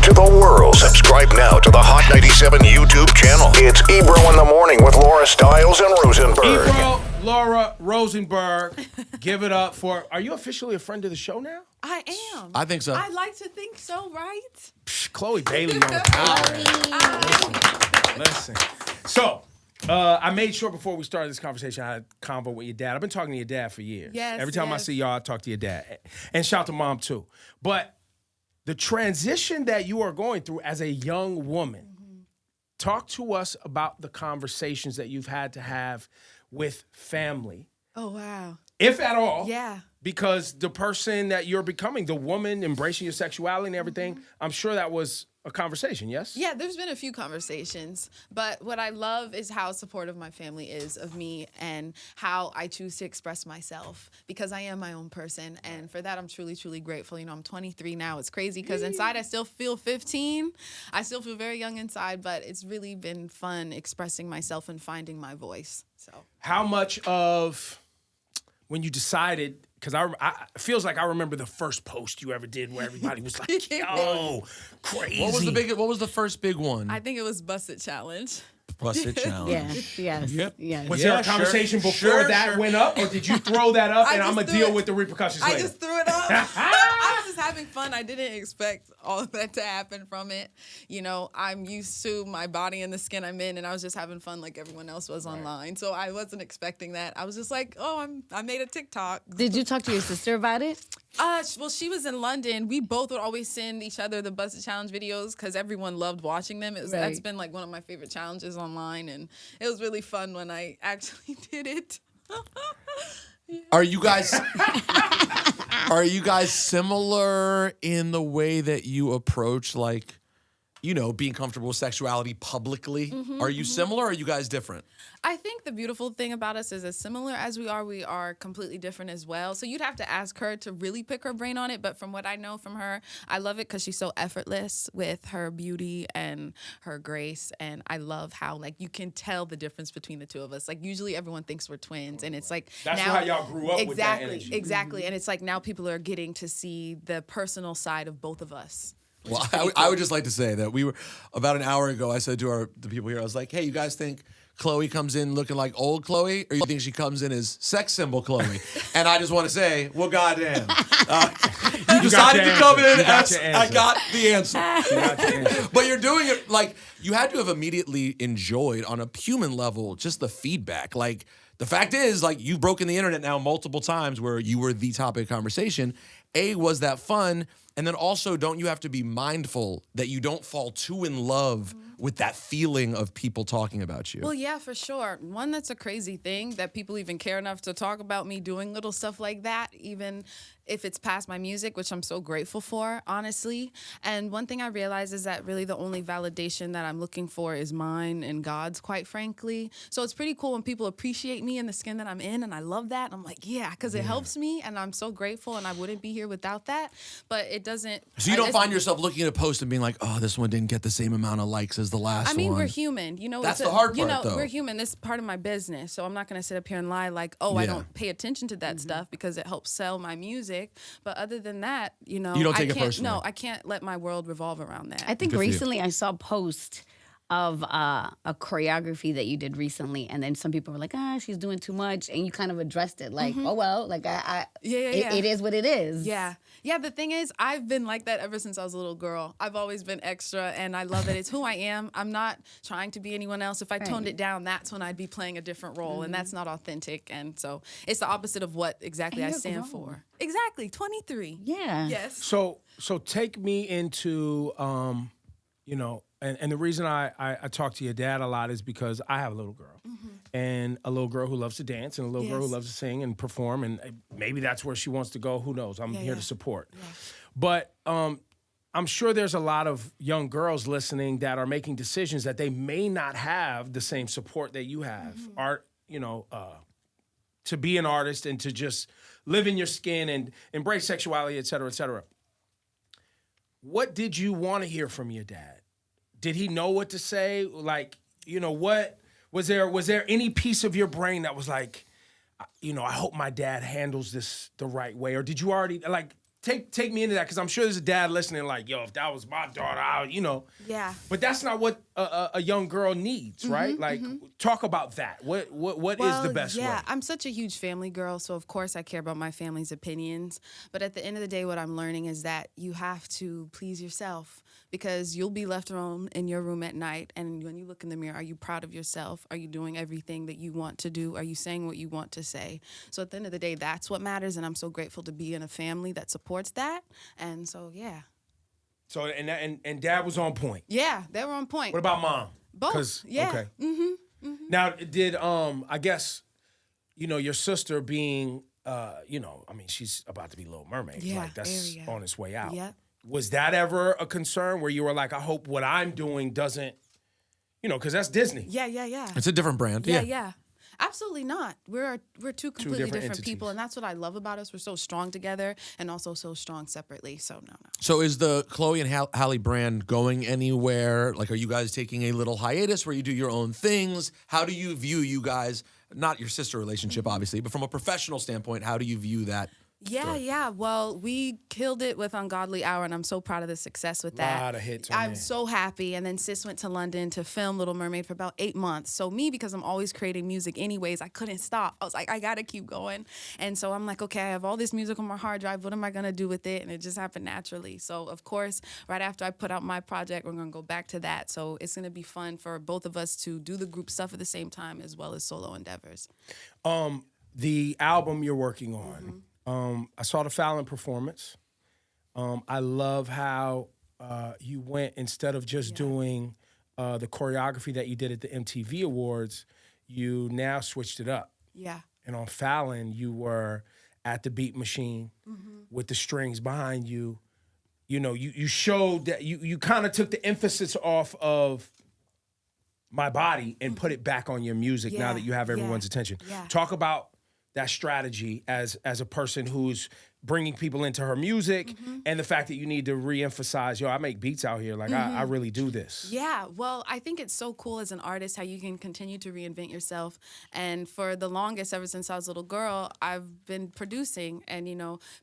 to the world. Subscribe now to the Hot 97 YouTube channel. It's Ebro in the Morning with Laura Stiles and Rosenberg. Ebro, Laura Rosenberg, give it up for... Are you officially a friend of the show now? I am. I think so. I like to think so, right? Chloe Bailey on the power. Listen. So, I made sure before we started this conversation, I had a convo with your dad. I've been talking to your dad for years. Yes, Every time I see y'all, I talk to your dad. And shout to mom, too. But the transition that you are going through as a young woman, talk to us about the conversations that you've had to have with family. Oh, wow. If at all. Yeah. Because the person that you're becoming, the woman embracing your sexuality and everything, I'm sure that was a conversation, yes? Yeah, there's been a few conversations, but what I love is how supportive my family is of me and how I choose to express myself because I am my own person, and for that I'm truly, truly grateful. You know, I'm 23 now. It's crazy because inside I still feel 15. I still feel very young inside, but it's really been fun expressing myself and finding my voice. So, how much of when you decided, because I feels like I remember the first post you ever did where everybody was like, yo, crazy. What was the first big one? I think it was Busted Challenge. Busted Challenge. Yes. Was there a conversation before that went up, or did you throw that up and I'm going to deal with the repercussions later? I just threw it up. I was just having fun. I didn't expect all of that to happen from it. You know, I'm used to my body and the skin I'm in, and I was just having fun like everyone else was online. So I wasn't expecting that. I was just like, oh, I made a TikTok. Did you talk to your sister about it? Well, she was in London. We both would always send each other the Busted Challenge videos because everyone loved watching them. That's been like one of my favorite challenges online, and it was really fun when I actually did it. Yeah. Are you guys similar in the way that you approach, like, you know, being comfortable with sexuality publicly? Are you similar or are you guys different? I think the beautiful thing about us is as similar as we are completely different as well. So you'd have to ask her to really pick her brain on it. But from what I know from her, I love it because she's so effortless with her beauty and her grace. And I love how, like, you can tell the difference between the two of us. Like, usually everyone thinks we're twins. And it's like, that's now, how y'all grew up with that energy. Exactly. And it's like now people are getting to see the personal side of both of us. Well, I would just like to say that we were, about an hour ago, I said to the people here, I was like, hey, you guys think Chloe comes in looking like old Chloe, or you think she comes in as sex symbol Chloe? And I just want to say, well, goddamn. You decided to come in as, I got the answer. But you're doing it, like, you had to have immediately enjoyed, on a human level, just the feedback. Like, the fact is, like, you've broken the internet now multiple times where you were the topic of conversation. Was that fun? And then also, don't you have to be mindful that you don't fall too in love with that feeling of people talking about you? Well, yeah, for sure. One, that's a crazy thing that people even care enough to talk about me doing little stuff like that, even if it's past my music, which I'm so grateful for, honestly. And one thing I realize is that really the only validation that I'm looking for is mine and God's, quite frankly. So it's pretty cool when people appreciate me and the skin that I'm in, and I love that. And I'm like, yeah, because it helps me, and I'm so grateful, and I wouldn't be here without that. But it doesn't... So you don't find yourself looking at a post and being like, oh, this one didn't get the same amount of likes as the last one. I mean, we're human. You know, that's the hard part, though. We're human. This is part of my business. So I'm not going to sit up here and lie like, oh, I don't pay attention to that stuff because it helps sell my music. But other than that, you know, you don't take it personally. No, I can't let my world revolve around that. I think recently I saw a post of a choreography that you did recently, and then some people were like, she's doing too much, and you kind of addressed it like, oh, well, like, it is what it is. Yeah. Yeah, the thing is, I've been like that ever since I was a little girl. I've always been extra, and I love it. It's who I am. I'm not trying to be anyone else. If I toned it down, that's when I'd be playing a different role, and that's not authentic, and so it's the opposite of what exactly I stand for. Exactly, 23. Yeah. Yes. So take me into, you know, and the reason I talk to your dad a lot is because I have a little girl. And a little girl who loves to dance and a little girl who loves to sing and perform. And maybe that's where she wants to go. Who knows? I'm here to support. Yeah. But I'm sure there's a lot of young girls listening that are making decisions that they may not have the same support that you have. Art, you know, to be an artist and to just live in your skin and embrace sexuality, et cetera, et cetera. What did you want to hear from your dad? Did he know what to say? Like, you know, what was there any piece of your brain that was like, you know, I hope my dad handles this the right way? Or did you already, like, take me into that, because I'm sure there's a dad listening like, yo, if that was my daughter, Yeah. But that's not what a young girl needs, right? Like, talk about that. What is the best way? I'm such a huge family girl, so of course I care about my family's opinions. But at the end of the day, what I'm learning is that you have to please yourself, because you'll be left alone in your room at night, and when you look in the mirror, are you proud of yourself? Are you doing everything that you want to do? Are you saying what you want to say? So at the end of the day, that's what matters, and I'm so grateful to be in a family that supports that. And so, yeah. So and dad was on point. Yeah, they were on point. What about mom? Both. Yeah. Okay. Now, did I guess, your sister being she's about to be Little Mermaid. Yeah, like that's Ariel. on its way out. Yeah. Was that ever a concern where you were like, I hope what I'm doing doesn't, because that's Disney. Yeah. It's a different brand. Yeah. Absolutely not. We're two completely different entities. people, and that's what I love about us. We're so strong together and also so strong separately. So no. So is the Chlöe and Halle brand going anywhere? Like, are you guys taking a little hiatus where you do your own things? How do you view you guys, not your sister relationship, obviously, but from a professional standpoint, how do you view that? Yeah. Well, we killed it with Ungodly Hour, and I'm so proud of the success with that. A lot of hits on I'm there. so happy. And then Sis went to London to film Little Mermaid for about 8 months. So me, because I'm always creating music anyways, I couldn't stop. I was like, I gotta keep going. And so I'm like, okay, I have all this music on my hard drive. What am I gonna do with it? And it just happened naturally. So of course, right after I put out my project, we're gonna go back to that. So it's gonna be fun for both of us to do the group stuff at the same time as well as solo endeavors. The album you're working on. I saw the Fallon performance. I love how you went, instead of just doing the choreography that you did at the MTV Awards, you now switched it up. Yeah. And on Fallon, you were at the beat machine with the strings behind you. You showed that you kind of took the emphasis off of my body and put it back on your music now that you have everyone's attention. Yeah. Talk about that strategy as a person who's bringing people into her music, and the fact that you need to reemphasize, I make beats out here. Like, I really do this. Yeah, well, I think it's so cool as an artist how you can continue to reinvent yourself. And for the longest, ever since I was a little girl, I've been producing. And,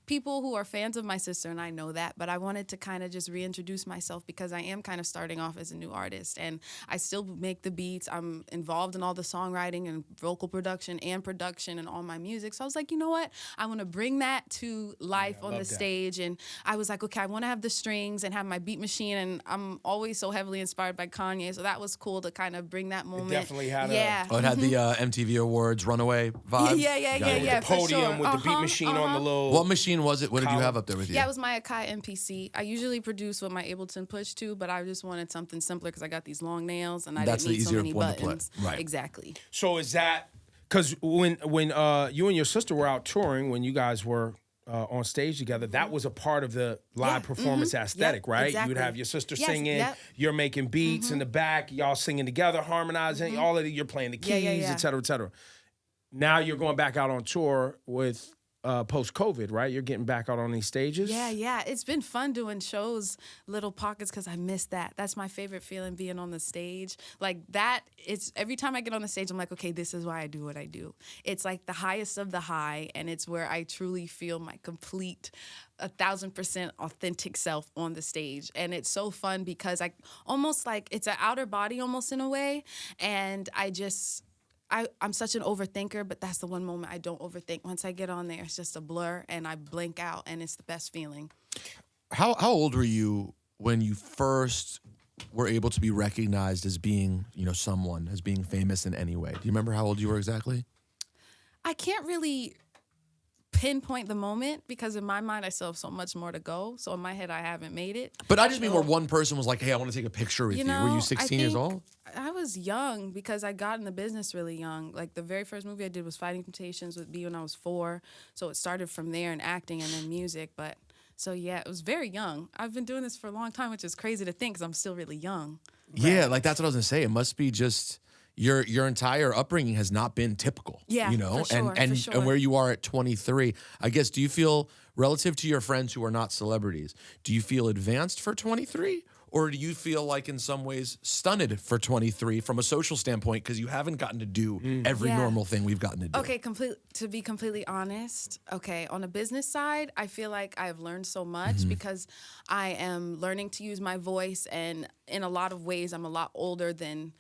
people who are fans of my sister, and I know that, but I wanted to kind of just reintroduce myself because I am kind of starting off as a new artist. And I still make the beats. I'm involved in all the songwriting and vocal production and all my music. So I was like, you know what? I want to bring that to life on the stage. And I was like, okay, I want to have the strings and have my beat machine, and I'm always so heavily inspired by Kanye, so that was cool to kind of bring that moment. It definitely had it had the MTV Awards runaway vibe. Yeah, with the podium, with the beat machine on the little... What machine was it? What did you have up there with you? Yeah, it was my Akai MPC. I usually produce with my Ableton Push 2, but I just wanted something simpler because I got these long nails and I didn't need so many buttons. Right. Exactly. So is that... Because when you and your sister were out touring, when you guys were on stage together, that was a part of the live performance aesthetic, right? Exactly. You'd have your sister singing, you're making beats in the back, y'all singing together, harmonizing, all of it, you're playing the keys, et cetera, et cetera. Now you're going back out on tour with post-COVID, right? You're getting back out on these stages? Yeah. It's been fun doing shows, little pockets, because I miss that. That's my favorite feeling, being on the stage. Like that, it's every time I get on the stage, I'm like, okay, this is why I do what I do. It's like the highest of the high, and it's where I truly feel my complete 1,000% authentic self on the stage. And it's so fun because I almost like it's an outer body almost in a way. And I'm such an overthinker, but that's the one moment I don't overthink. Once I get on there, it's just a blur, and I blink out, and it's the best feeling. How old were you when you first were able to be recognized as being, someone, as being famous in any way? Do you remember how old you were exactly? I can't really pinpoint the moment because in my mind I still have so much more to go. So in my head I haven't made it. But I just mean where one person was like, hey, I want to take a picture with you. Were you 16 years old? I was young because I got in the business really young. Like the very first movie I did was Fighting Temptations with B when I was 4. So it started from there in acting and then music. But so yeah, it was very young. I've been doing this for a long time, which is crazy to think because I'm still really young. Yeah, like that's what I was gonna say. It must be just your entire upbringing has not been typical. Yeah, for sure, and where you are at 23, I guess, do you feel relative to your friends who are not celebrities, do you feel advanced for 23? Or do you feel like in some ways stunted for 23 from a social standpoint because you haven't gotten to do every normal thing we've gotten to do? Okay, to be completely honest, okay, on the business side, I feel like I've learned so much because I am learning to use my voice, and in a lot of ways, I'm a lot older than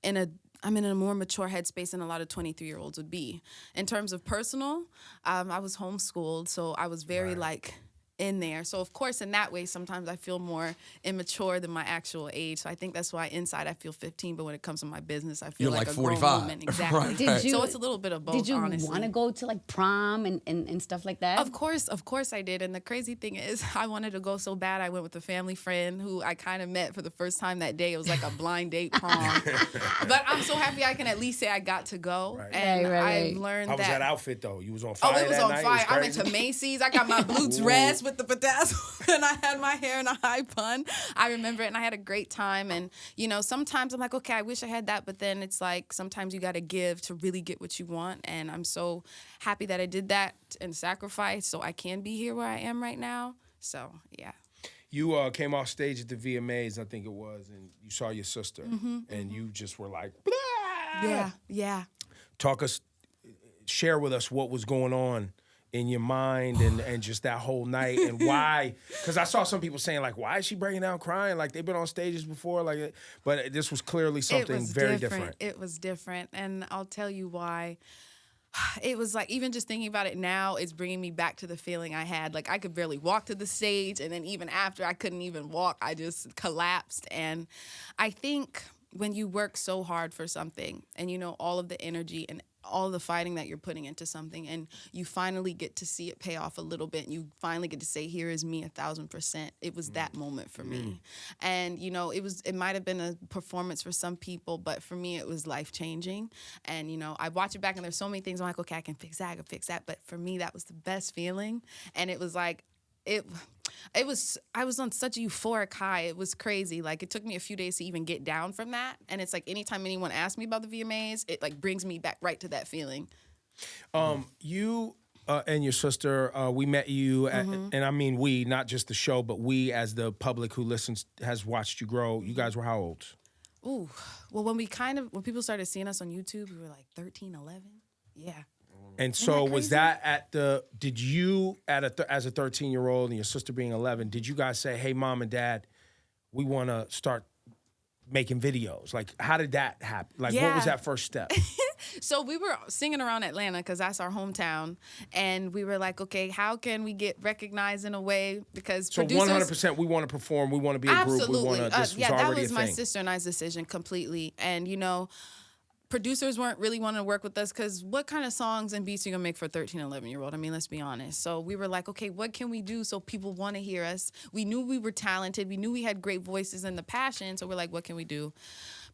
I'm in a more mature headspace than a lot of 23-year-olds would be. In terms of personal, I was homeschooled, so I was very in there. So of course, in that way, sometimes I feel more immature than my actual age. So I think that's why inside I feel 15, but when it comes to my business, I feel You're like a 45. grown woman. Exactly. Right. So it's a little bit of both. Did you honestly want to go to like prom and stuff like that? Of course I did. And the crazy thing is, I wanted to go so bad. I went with a family friend who I kind of met for the first time that day. It was like a blind date prom. But I'm so happy I can at least say I got to go. Right. And Right. I've learned How that. was that outfit though? You was on fire. It was that on night? fire. It was I went crazy? to Macy's. I got my boots red with the bedazzle, and I had my hair in a high bun. I remember it, and I had a great time. And sometimes I'm like, okay, I wish I had that, but then it's like sometimes you got to give to really get what you want. And I'm so happy that I did that and sacrificed so I can be here where I am right now. So yeah. You came off stage at the VMAs, I think it was, and you saw your sister, and you just were like, blah! Yeah. Share with us what was going on in your mind and just that whole night and why. Because I saw some people saying, like, why is she breaking down crying? Like, they've been on stages before, but this was clearly something very different. It was different, and I'll tell you why. It was like, even just thinking about it now, it's bringing me back to the feeling I had. Like, I could barely walk to the stage, and then even after, I couldn't even walk. I just collapsed. And I think when you work so hard for something, and all of the energy and all the fighting that you're putting into something, and you finally get to see it pay off a little bit, and you finally get to say, here is me 1,000%. It was that moment for me. And, it might have been a performance for some people, but for me, it was life-changing. And, I watch it back, and there's so many things I'm like, okay, I can fix that, I can fix that. But for me, that was the best feeling. And it was like, I was on such a euphoric high. It was crazy. Like, it took me a few days to even get down from that. And it's like, anytime anyone asks me about the VMAs, it like brings me back right to that feeling. You and your sister, we met you at, and I mean we, not just the show, but we as the public who listens has watched you grow. You guys were how old? Ooh, well, when people started seeing us on YouTube, we were like 13, 11. Yeah. And so was that did you, as a 13-year-old and your sister being 11, did you guys say, hey, Mom and Dad, we want to start making videos? Like, how did that happen? Like, what was that first step? So we were singing around Atlanta because that's our hometown. And we were like, okay, how can we get recognized in a way? Because producers... 100% we want to perform. We want to be a group. We want to, this was already a thing. That was my sister and I's decision completely. And, producers weren't really wanting to work with us because what kind of songs and beats are you going to make for a 13, 11-year-old? I mean, let's be honest. So we were like, okay, what can we do so people want to hear us? We knew we were talented. We knew we had great voices and the passion. So we're like, what can we do?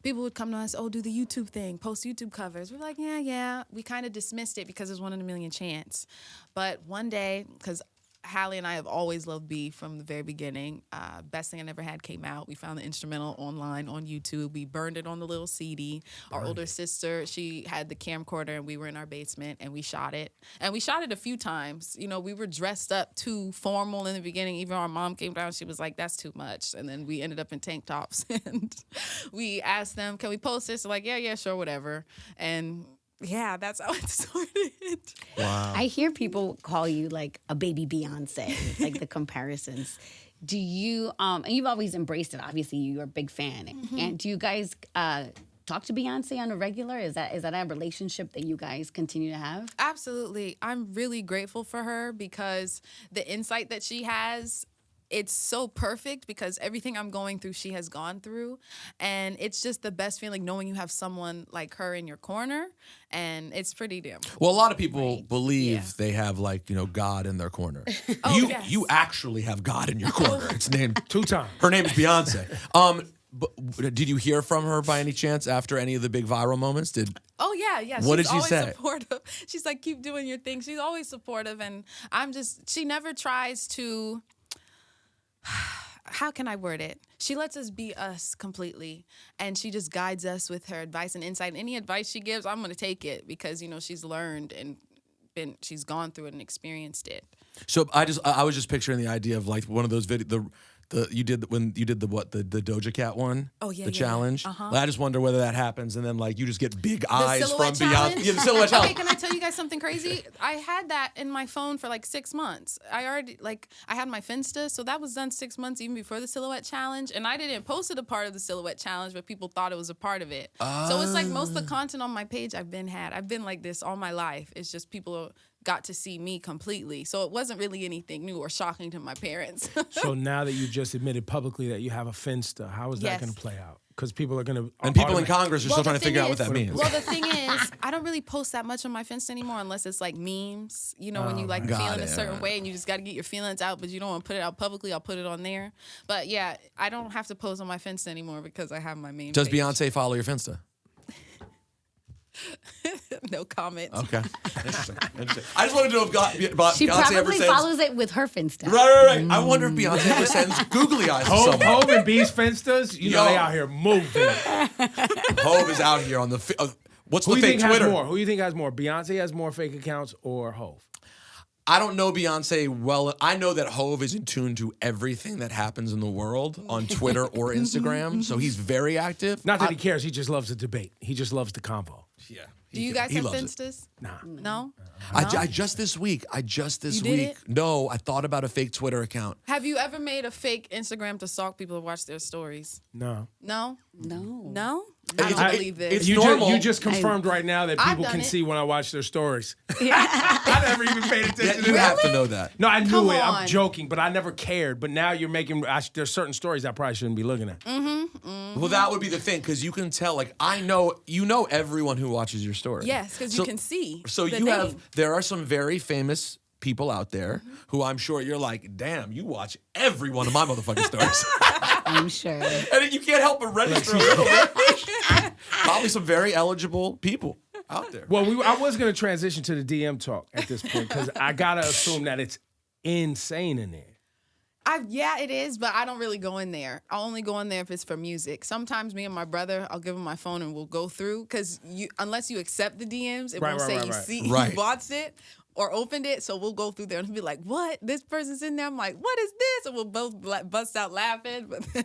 People would come to us, do the YouTube thing, post YouTube covers. We're like, yeah. We kind of dismissed it because it was 1 in a million chance. But one day, because Halle and I have always loved B from the very beginning. Best Thing I Never Had came out. We found the instrumental online on YouTube. We burned it on the little CD. Our older sister, she had the camcorder, and we were in our basement, and we shot it. And we shot it a few times. We were dressed up too formal in the beginning. Even our mom came down. She was like, that's too much. And then we ended up in tank tops. And we asked them, can we post this? They're like, yeah, sure, whatever. And... yeah, that's how it started. Wow. I hear people call you like a baby Beyoncé, like the comparisons. Do you, and you've always embraced it, obviously you're a big fan. And do you guys talk to Beyonce on a regular? Is that a relationship that you guys continue to have? Absolutely. I'm really grateful for her because the insight that she has, it's so perfect because everything I'm going through, she has gone through. And it's just the best feeling knowing you have someone like her in your corner. And it's pretty damn cool. Well, a lot of people believe they have God in their corner. You actually have God in your corner. It's named 2 times. Her name is Beyoncé. But did you hear from her by any chance after any of the big viral moments? Oh, yeah. What did she always say? Supportive. She's like, keep doing your thing. She's always supportive. And she never tries to... how can I word it? She lets us be us completely, and she just guides us with her advice and insight. Any advice she gives, I'm going to take it because, she's learned and she's gone through it and experienced it. So I was just picturing the idea of like one of those you did the Doja Cat one? Oh, yeah, the yeah, challenge. yeah. Uh-huh. Like, I just wonder whether that happens, and then like you just get big eyes from silhouette Beyonce. challenge? Yeah, the silhouette challenge. Okay, can I tell you guys something crazy? I had that in my phone for like 6 months. I had my Finsta, so that was done 6 months even before the silhouette challenge. And I didn't post it a part of the silhouette challenge, but people thought it was a part of it. So it's like most of the content on my page I've been like this all my life. It's just people got to see me completely. So it wasn't really anything new or shocking to my parents. So now that you just admitted publicly that you have a Finsta, how is that Yes. going to play out? Because people are going to... And people in Congress are still trying to figure out what that means. Well, the thing is, I don't really post that much on my Finsta anymore unless it's like memes. You know, when you like feeling a certain way and you just got to get your feelings out, but you don't want to put it out publicly, I'll put it on there. But yeah, I don't have to post on my Finsta anymore because I have my main Does page. Beyonce follow your Finsta? No comment. Okay. Interesting. I just wanted to know if She Beyonce ever probably sends... follows it with her Finsta. Right. I wonder if Beyonce ever sends googly eyes to someone. Hove and B's Finstas, you know they out here moving. Hove is out here on the... what's Who the you fake think Twitter? has more? Who you think has more? Beyonce has more fake accounts or Hove? I don't know Beyonce well. I know that Hove is in tune to everything that happens in the world on Twitter or Instagram, so he's very active. Not that he cares. He just loves the debate. He just loves the convo. Yeah. Do you guys have loves it. Finstas? Nah. No? I just this week. You did it? No, I thought about a fake Twitter account. Have you ever made a fake Instagram to stalk people to watch their stories? No. No? No. No? I don't believe this. It's You normal. just confirmed right now that I've people done can it. see when I watch their stories. I never even paid attention to You that. have to know that. No, I knew Come it. I'm on. joking, but I never cared. But now you're making. There's certain stories I probably shouldn't be looking at. Mm-hmm. Well, that would be the thing because you can tell. Like I know, everyone who watches your story. Yes, because you can see. So the you name. have. There are some very famous people out there who I'm sure you're like, damn, you watch every one of my motherfucking stories. I'm sure. And you can't help but register a little bit. Probably some very eligible people out there. Well, I was going to transition to the DM talk at this point because I gotta assume that it's insane in there. Yeah, it is, but I don't really go in there. I'll only go in there if it's for music. Sometimes me and my brother, I'll give him my phone and we'll go through because unless you accept the DMs, it won't say you see Right. you watched it or opened it. So we'll go through there and he'll be like, "What? This person's in there." I'm like, "What is this?" And we'll both bust out laughing, but then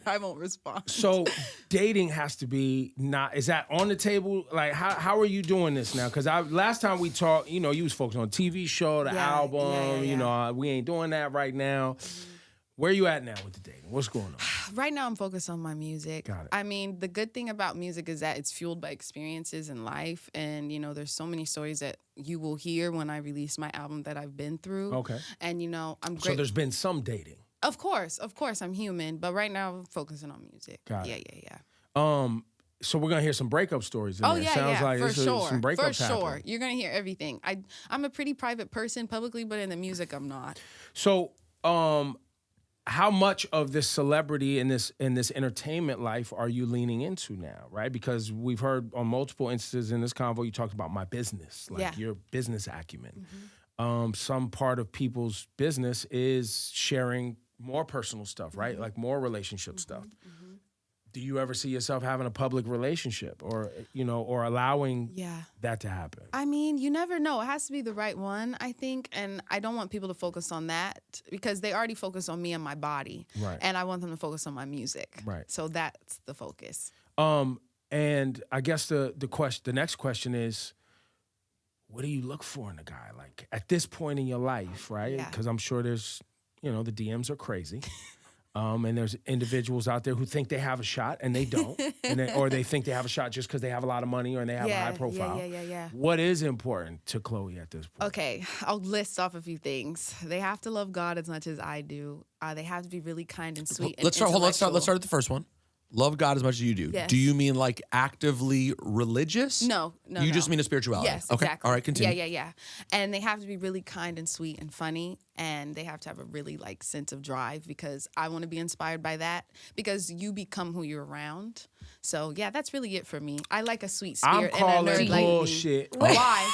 I won't respond. So dating has to be not. Is that on the table? Like, how are you doing this now? Because last time we talked, you was focused on TV show, the album. Yeah. We ain't doing that right now. Where you at now with the dating? What's going on? Right now, I'm focused on my music. Got it. I mean, the good thing about music is that it's fueled by experiences in life. And, there's so many stories that you will hear when I release my album that I've been through. Okay. And, I'm great. So there's been some dating. Of course, I'm human. But right now, I'm focusing on music. Got it. Yeah. So we're gonna hear some breakup stories. In there. Sounds like for there's sure. some breakups For sure. happening. You're going to hear everything. I'm a pretty private person publicly, but in the music, I'm not. So, how much of this celebrity in this entertainment life are you leaning into now, right? Because we've heard on multiple instances in this convo, you talked about my business, like your business acumen. Some part of people's business is sharing more personal stuff, right? Like more relationship stuff. Do you ever see yourself having a public relationship or allowing that to happen? I mean, you never know. It has to be the right one, I think. And I don't want people to focus on that because they already focus on me and my body. Right. And I want them to focus on my music. Right. So that's the focus. And I guess the next question is, what do you look for in a guy? Like at this point in your life, right? Yeah. Because I'm sure there's, the DMs are crazy. And there's individuals out there who think they have a shot and they don't, or they think they have a shot just because they have a lot of money or they have a high profile. Yeah. What is important to Chlöe at this point? Okay, I'll list off a few things. They have to love God as much as I do. They have to be really kind and sweet. Let's start with the first one. Love God as much as you do. Yes. Do you mean like actively religious? No. You just mean a spirituality. Yes, okay. exactly. All right, continue. Yeah. And they have to be really kind and sweet and funny, and they have to have a really sense of drive because I want to be inspired by that because you become who you're around. So yeah, that's really it for me. I like a sweet spirit I'm calling and a nerd like me. bullshit. Why?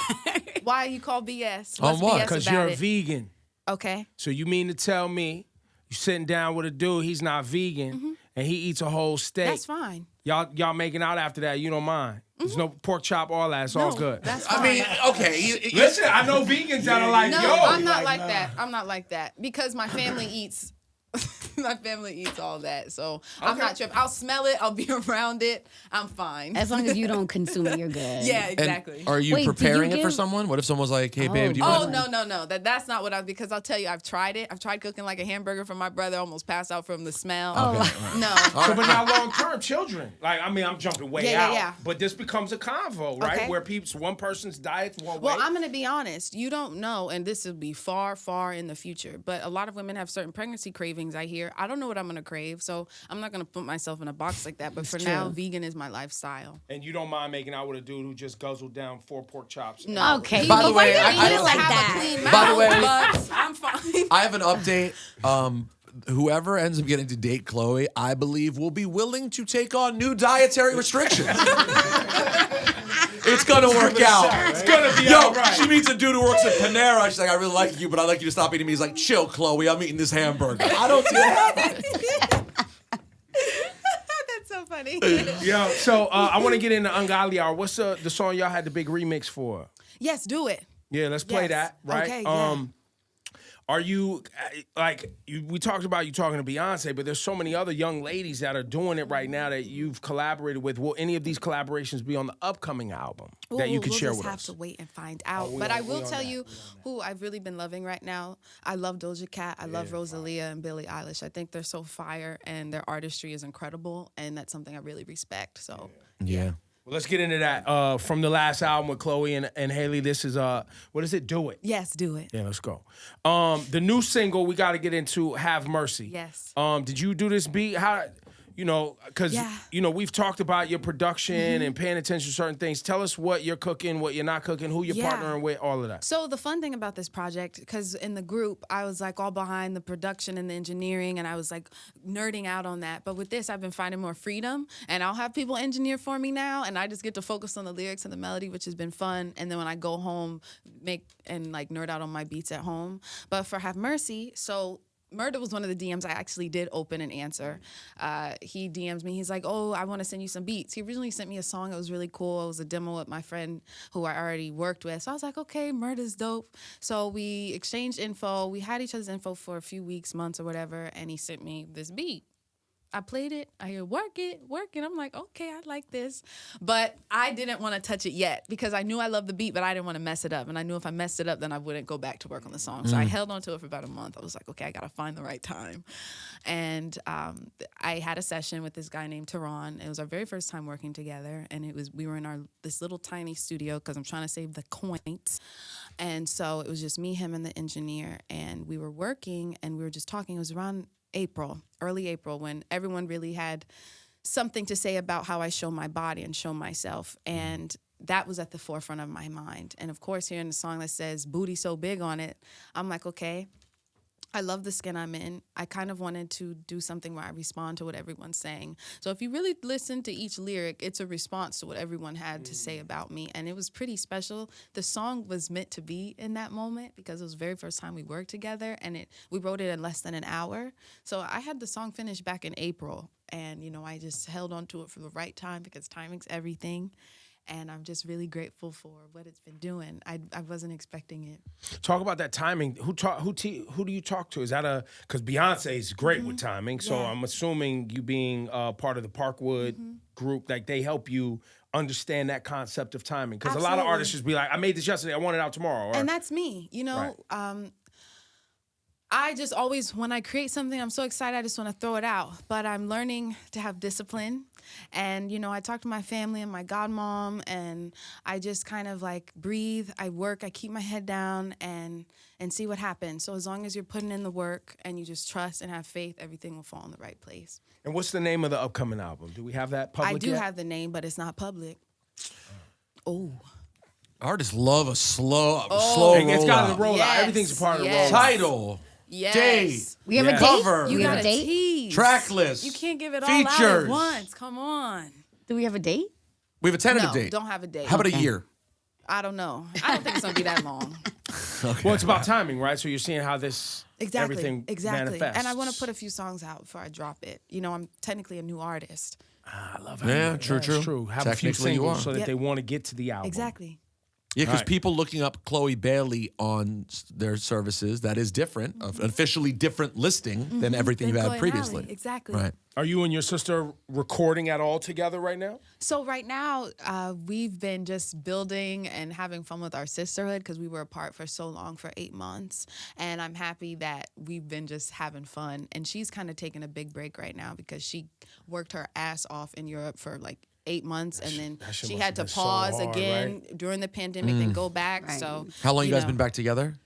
Why you call BS? What's what? BS Because about you're a it? vegan. Okay. So you mean to tell me you're sitting down with a dude, he's not vegan, and he eats a whole steak. That's fine. Y'all making out after that, you don't mind. There's no pork chop, all that. It's all good. That's fine. I mean, okay. Listen, I know vegans that are like, No, yo. I'm not like that. I'm not like that because my family eats My family eats all that, so I'm not tripping. I'll smell it. I'll be around it. I'm fine. As long as you don't consume it, you're good. Yeah, exactly. And are you Wait, preparing it for someone? What if someone's like, hey, babe, do you want No. That's not what because I'll tell you, I've tried it. I've tried cooking like a hamburger for my brother, almost passed out from the smell. No. So, but now long-term children. Like, I mean, I'm jumping way out. Yeah. But this becomes a convo, right? Okay. Where one person's diet's one way. Well, I'm going to be honest. You don't know, and this will be far, far in the future, but a lot of women have certain pregnancy cravings, I hear. I don't know what I'm going to crave, so I'm not going to put myself in a box like that. But for now, vegan is my lifestyle. And you don't mind making out with a dude who just guzzled down 4 pork chops? No. Okay. By the way, I don't like that. By the way, but I'm fine. I have an update. Whoever ends up getting to date Chlöe, I believe, will be willing to take on new dietary restrictions. It's gonna work out. It's gonna be Yo, all right. she meets a dude who works at Panera. She's like, I really like you, but I'd like you to stop eating me. He's like, chill, Chlöe. I'm eating this hamburger. I don't see that happening. That's so funny. Yo, so I want to get into Ungodly Hour. What's the song y'all had the big remix for? Yes, do it. Yeah, let's play that, right? Okay, yeah. Are you, we talked about you talking to Beyonce, but there's so many other young ladies that are doing it right now that you've collaborated with. Will any of these collaborations be on the upcoming album that you could share with us? We'll just have to wait and find out. But I will tell you who I've really been loving right now. I love Doja Cat. I love Rosalia and Billie Eilish. I think they're so fire and their artistry is incredible, and that's something I really respect. So Yeah. Well, let's get into that. From the last album with Chlöe and Haley, this is, what is it? Do It. yes, do it. Yeah, let's go. The new single we got to get into, Have Mercy. Yes. Did you do this beat? How, because, we've talked about your production and paying attention to certain things. Tell us what you're cooking, what you're not cooking, who you're partnering with, all of that. So the fun thing about this project, because in the group, I was like all behind the production and the engineering, and I was like nerding out on that. But with this, I've been finding more freedom, and I'll have people engineer for me now, and I just get to focus on the lyrics and the melody, which has been fun. And then when I go home, make and like nerd out on my beats at home. But for Have Mercy, so Murder was one of the DMs I actually did open and answer. He DMs me. He's like, oh, I want to send you some beats. He originally sent me a song that was really cool. It was a demo with my friend who I already worked with. So I was like, okay, Murder's dope. So we exchanged info. We had each other's info for a few weeks, months, or whatever, and he sent me this beat. I played it. I hear work it. I'm like, okay, I like this. But I didn't want to touch it yet because I knew I loved the beat, but I didn't want to mess it up. And I knew if I messed it up, then I wouldn't go back to work on the song. So I held on to it for about a month. I was like, okay, I got to find the right time. And I had a session with this guy named Tehran. It was our very first time working together. And we were in this little tiny studio because I'm trying to save the coins. And so it was just me, him, and the engineer. And we were working and we were just talking. It was around early April, when everyone really had something to say about how I show my body and show myself. And that was at the forefront of my mind. And of course, hearing the song that says booty so big on it, I'm like, okay, I love the skin I'm in. I kind of wanted to do something where I respond to what everyone's saying. So if you really listen to each lyric, it's a response to what everyone had to say about me. And it was pretty special. The song was meant to be in that moment because it was the very first time we worked together, and we wrote it in less than an hour. So I had the song finished back in April, and I just held on to it for the right time because timing's everything. And I'm just really grateful for what it's been doing. I wasn't expecting it. Talk about that timing. Who do you talk to? Is that because Beyonce is great with timing, so I'm assuming you being part of the Parkwood group, like they help you understand that concept of timing. Because a lot of artists just be like, I made this yesterday, I want it out tomorrow. And that's me, Right. I just always, when I create something, I'm so excited, I just want to throw it out. But I'm learning to have discipline. And, I talk to my family and my godmom, and I just kind of like breathe. I work, I keep my head down and see what happens. So as long as you're putting in the work and you just trust and have faith, everything will fall in the right place. And what's the name of the upcoming album? Do we have that public I do yet? have the name, but it's not public. Oh. Artists love a slow It's got to roll out. Yes, Everything's a part of the roll out. Title. Yes. Date. We have a date? Cover. You We have got a a date? tease. Track list. You can't give it all Features. out at once. Come on. Do we have a date? We have a tentative No, date. don't have a date. How about a year? I don't know. I don't think it's going to be that long. Well, it's about timing, right? So you're seeing how this everything manifests. And I want to put a few songs out before I drop it. I'm technically a new artist. I love it. Yeah, true. Have a few Technically you singles are. so that Yep. they want to get to the album. Exactly. Yeah, because Right. people looking up Chloe Bailey on their services, that is different, an officially different listing than everything you Then had Chloe previously. Halle, exactly. Right. Are you and your sister recording at all together right now? So right now, we've been just building and having fun with our sisterhood because we were apart for so long, for 8 months. And I'm happy that we've been just having fun. And she's kind of taking a big break right now because she worked her ass off in Europe for like 8 months, and then that shit she must had have to been so pause hard, again during the pandemic, then go back. Right. So How long you guys know, been back together?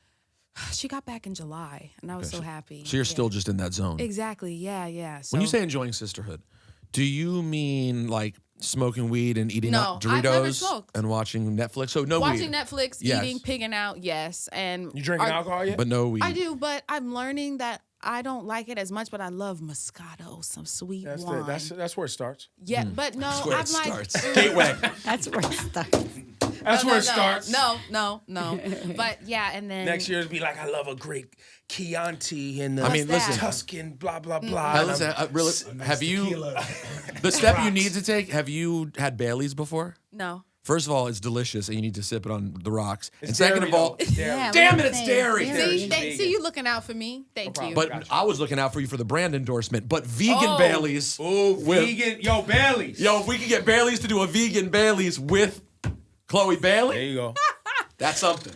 She got back in July, and I was so happy. So you're Yeah. still just in that zone. Exactly. Yeah. So When you say enjoying sisterhood, do you mean like smoking weed and eating No, Doritos I've never smoked. and watching Netflix? So no watching weed, Netflix, Yes. eating, pigging out, yes. And You drinking alcohol yet? but no weed. I do, but I'm learning that I don't like it as much, but I love Moscato, some sweet wine. That's where it starts. Yeah, but no, That's where I'm it like starts. Gateway. That's where it starts. That's where it starts. No. But yeah, and then Next year it'll be like, I love a great Chianti and the I mean, listen. Tuscan, blah, blah, blah. Hey, And listen, I'm- really, have you the step you need to take? Have you had Bailey's before? no. First of all, it's delicious, and you need to sip it on the rocks. It's and second dairy, of all, though. It's dairy. Yeah, damn what it, I'm it's saying, dairy. dairy. See, you looking out for me. Thank you. problem. But Gotcha. I was looking out for you for the brand endorsement. But vegan Oh. Bailey's. Ooh, with- vegan. Yo, Bailey's. Yo, if we could get Bailey's to do a vegan Bailey's with Chloe Bailey, There you go. that's something.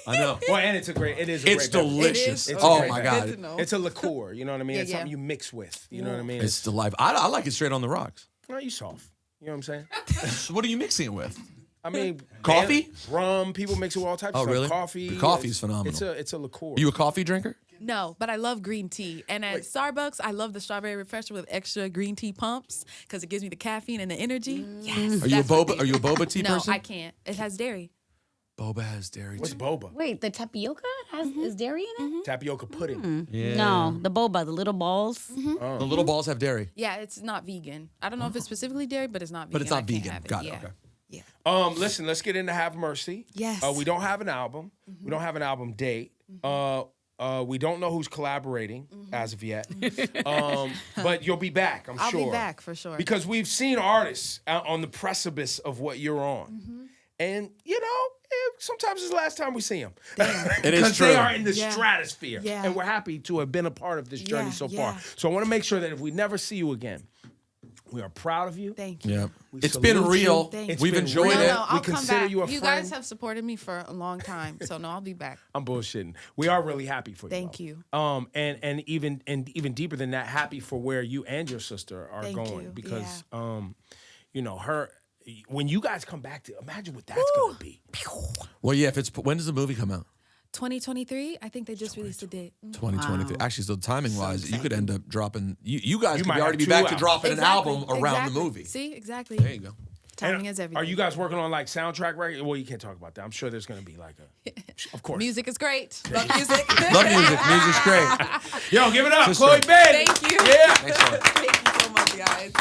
I know. Well, and it's a great It's beverage. delicious. It is. It's a Oh great my beverage. God. Good to know. It's a liqueur, you know what I mean? Yeah, It's yeah. something you mix with, you know what I mean? It's delightful. I like it straight on the rocks. No, you soft. You know what I'm saying? So what are you mixing it with? I mean, Coffee? rum. People mix it with all types Oh, of stuff. really? Coffee. The coffee's phenomenal. It's a liqueur. Are you a coffee drinker? No, but I love green tea. And at Starbucks, I love the strawberry refresher with extra green tea pumps because it gives me the caffeine and the energy. Yes. Are you a that's my boba? thing. Are you a boba tea No, person? I can't. It has dairy. Boba has dairy. What's too. boba? Wait, the tapioca is dairy in it? Tapioca pudding. Yeah. No, the boba, the little balls. The little balls have dairy. Yeah, it's not vegan. I don't know if it's specifically dairy, but it's not vegan. But it's not I can't vegan. have it. Got it, Yeah. okay. Yeah. Listen, let's get into Have Mercy. Yes. We don't have an album. We don't have an album date. We don't know who's collaborating as of yet. But you'll be back, I'm I'll sure. be back for sure. Because we've seen artists on the precipice of what you're on. And, you know, sometimes it's the last time we see them. It is Because true. they are in the Yeah. stratosphere. Yeah. And we're happy to have been a part of this journey Yeah, so yeah. far. So I want to make sure that if we never see you again, we are proud of you. Thank you. Yeah. We It's salute been you. real. Thank It's We've been enjoyed real. No, it. no, I'll We come consider back. you a You friend. guys have supported me for a long time, so no, I'll be back. I'm bullshitting. We are really happy for you. Thank though. you. And even deeper than that, happy for where you and your sister are Thank going you. because you know her. When you guys come back to imagine what that's gonna be. Well, yeah. If it's when does the movie come out? 2023, I think they just released a date. 2023. Actually, so timing wise, you could end up dropping. You guys You could might already have be 2 back to albums. dropping an album around exactly. the movie. See, exactly. There you go. Timing And is everything. Are you guys working on like soundtrack record? Well, you can't talk about that. I'm sure there's gonna be like a. Of course. Music is great. Love music. Love music. Music's great. Yo, give it up, Sister. Chloe Bailey. Thank you. Yeah. Thanks, Lauren. Thank you so much, guys.